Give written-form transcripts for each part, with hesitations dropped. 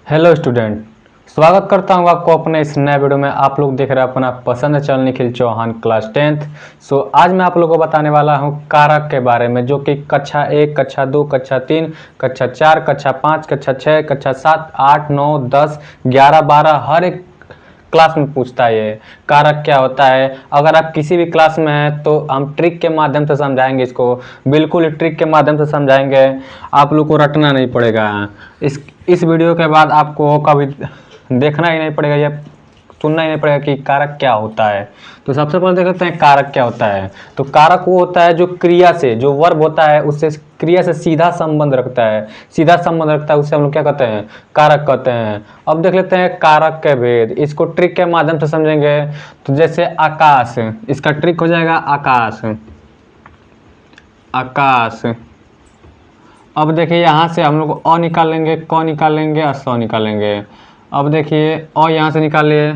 Hello student, स्वागत करता हूँ आपको अपने इस नए वीडियो में। आप लोग देख रहे हैं अपना पसंद channel Nikhil Chauhan class 10th। आज मैं आप लोगों को बताने वाला हूँ कारक के बारे में, जो कि कक्षा 1, कक्षा 2, कक्षा 3, कक्षा 4, कक्षा 5, कक्षा 6, कक्षा 7, 8, 9, 10, 11, 12 हर एक क्लास में पूछता है। ये कारक क्या होता है, अगर आप किसी भी क्लास में हैं तो हम ट्रिक के माध्यम से समझाएंगे इसको, बिल्कुल ट्रिक के माध्यम से समझाएंगे। आप लोग को रटना नहीं पड़ेगा। इस वीडियो के बाद आपको कभी देखना ही नहीं पड़ेगा या सुनना ही नहीं पड़ेगा कि कारक क्या होता है। तो सबसे पहले देख लेते हैं कारक क्या होता है। तो कारक वो होता है जो क्रिया से, जो वर्ब होता है उससे, क्रिया से सीधा संबंध रखता है, सीधा संबंध रखता है, उससे हम लोग क्या कहते हैं, कारक कहते हैं। अब देख लेते हैं कारक के भेद, इसको ट्रिक के माध्यम से समझेंगे। तो जैसे आकाश, इसका ट्रिक हो जाएगा आकाश, आकाश। अब देखिए यहाँ से हम लोग अ निकालेंगे, क निकालेंगे और स निकालेंगे। अब देखिए अ यहाँ से निकालिए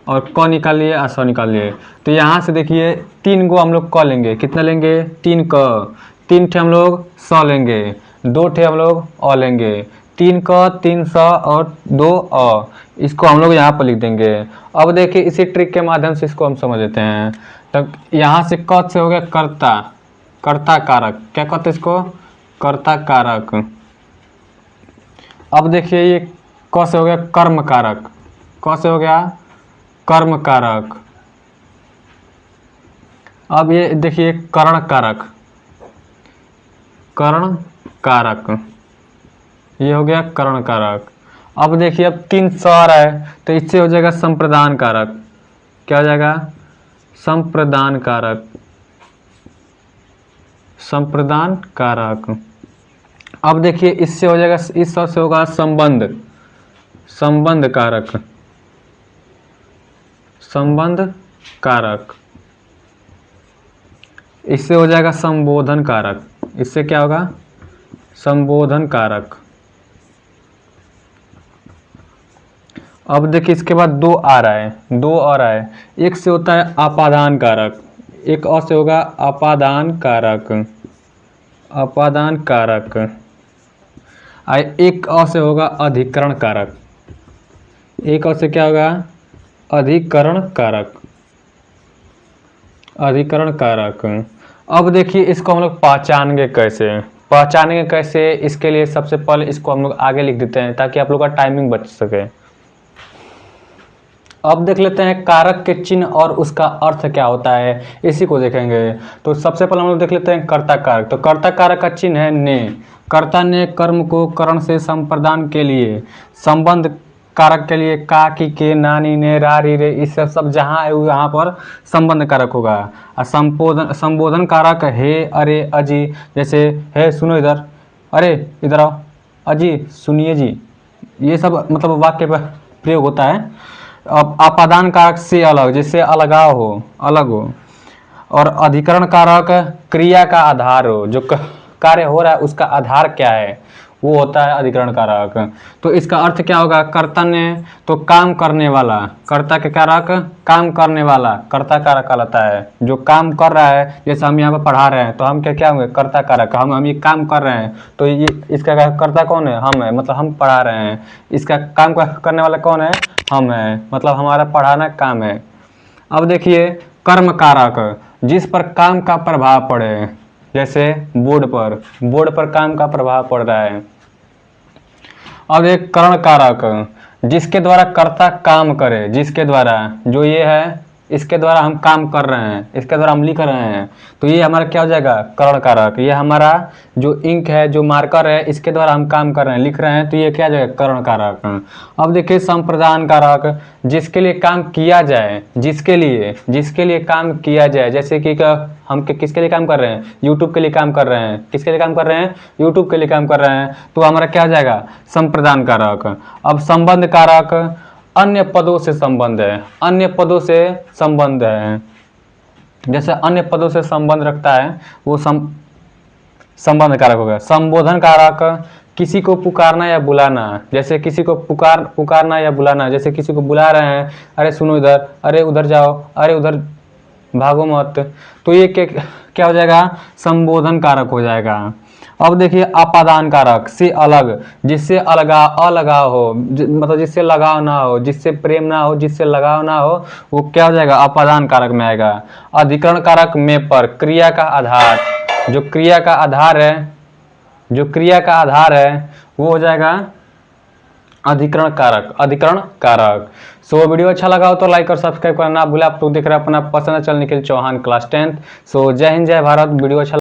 और क निकालिए और स निकालिए। तो यहाँ से देखिए 3 गो हम लोग क लेंगे, कितना लेंगे, 3 क, 3 ठे हम लोग स लेंगे, 2 ठे हम लोग अ लेंगे, 3 क, 3 स और 2 अ। इसको हम लोग यहाँ पर लिख देंगे। अब देखिए इसी ट्रिक के माध्यम से इसको हम समझ लेते हैं। तब यहाँ से क से हो गया कर्ता, कर्ता कारक, क्या कहते हैं इसको, कर्ता कारक। अब देखिए ये क से हो गया कर्म कारक, क से हो गया कर्म कारक। अब ये देखिए कर्ण कारक, कर्ण कारक, ये हो गया कर्ण कारक। अब देखिए अब 3 स आ रहा है तो इससे हो जाएगा संप्रदान कारक, क्या हो जाएगा, संप्रदान कारक, संप्रदान कारक। अब देखिए इससे हो जाएगा, इस स से होगा संबंध, संबंध कारक, संबंध कारक। इससे हो जाएगा संबोधन कारक, इससे क्या होगा, संबोधन कारक। अब देखिए इसके बाद 2 आ रहा है, 2 आ रहा है। एक से होता है अपादान कारक, एक और से होगा अपादान कारक, अपादान कारक। एक और से होगा अधिकरण कारक, एक और से क्या होगा, अधिकरण कारक, अधिकरण कारक। अब देखिए इसको हम लोग पहचानेंगे कैसे, पहचानेंगे कैसे, इसके लिए सबसे पहले इसको हम लोग आगे लिख देते हैं ताकि आप लोग का टाइमिंग बच सके। अब देख लेते हैं कारक के चिन्ह और उसका अर्थ क्या होता है, इसी को देखेंगे। तो सबसे पहले हम लोग देख लेते हैं कर्ता कारक। तो कर्ता कारक का चिन्ह है ने, कर्ता ने कर्म को करण से संप्रदान के लिए, संबंध कारक के लिए का, की, के, नानी, ने, रारी, रे, इस सब जहाँ है यहाँ पर संबंध कारक होगा। और संबोधन, संबोधन कारक हे, अरे, अजी। जैसे हे सुनो इधर, अरे इधर आओ, अजी सुनिए जी, ये सब मतलब वाक्य पर प्रयोग होता है। अब अपादान कारक से अलग, जैसे अलगाव हो, अलग हो। और अधिकरण कारक क्रिया का आधार हो, जो कार्य हो रहा है उसका आधार क्या है, वो होता है अधिकरण कारक। तो इसका अर्थ क्या होगा, कर्ता ने, तो काम करने वाला, कर्ता के कारक काम करने वाला, कर्ता कारक कहलाता है। जो काम कर रहा है, जैसे हम यहाँ पर पढ़ा रहे हैं तो हम क्या क्या होंगे, कर्ता कारक। हम ये काम कर रहे हैं तो ये इसका कर्ता कौन है, हम है, मतलब हम पढ़ा रहे हैं। इसका काम करने वाला कौन है, हम है, मतलब हमारा पढ़ाना काम है। अब देखिए कर्म कारक, जिस पर काम का प्रभाव पड़े, जैसे बोर्ड पर, बोर्ड पर काम का प्रभाव पड़ रहा है। अब एक करण कारक, जिसके द्वारा कर्ता काम करे, जिसके द्वारा, जो ये है इसके द्वारा हम काम कर रहे हैं, इसके द्वारा हम लिख रहे हैं, तो ये हमारा क्या हो जाएगा, करण कारक। ये हमारा जो इंक है, जो मार्कर है, इसके द्वारा हम काम कर रहे हैं, लिख रहे हैं, तो ये क्या जाएगा, करण कारक। अब देखिए संप्रदान कारक, जिसके लिए काम किया जाए, जिसके लिए काम किया जाए। जैसे कि हम किसके लिए काम कर रहे हैं, यूट्यूब के लिए काम कर रहे हैं, किसके लिए काम कर रहे हैं, यूट्यूब के लिए काम कर रहे हैं, तो हमारा क्या हो जाएगा, संप्रदान कारक। अब संबंध कारक, अन्य पदों से संबंध है, अन्य पदों से संबंध है। जैसे अन्य पदों से संबंध रखता है वो संबंध कारक हो गया। संबोधन कारक, किसी को पुकारना या बुलाना, जैसे किसी को पुकारना या बुलाना, जैसे किसी को बुला रहे हैं, अरे सुनो इधर, अरे उधर जाओ, अरे उधर भागो मत, तो ये क्या हो जाएगा, संबोधन कारक हो जाएगा। अब देखिए अपादान कारक से अलग, जिससे अलगाव हो, मतलब जिससे लगाव ना हो, जिससे प्रेम ना हो, जिससे लगाव ना हो, वो क्या हो जाएगा, अपादान कारक में आएगा। अधिकरण कारक में पर क्रिया का आधार, जो क्रिया का आधार है, जो क्रिया का आधार है वो हो जाएगा अधिकरण कारक, अधिकरण कारक। सो वीडियो अच्छा लगा हो तो लाइक और सब्सक्राइब करना ना भूलें। आप लोग देख रहे हैं अपना पसंद channel Nikhil Chauhan class 10th। So जय हिंद जय भारत। वीडियो अच्छा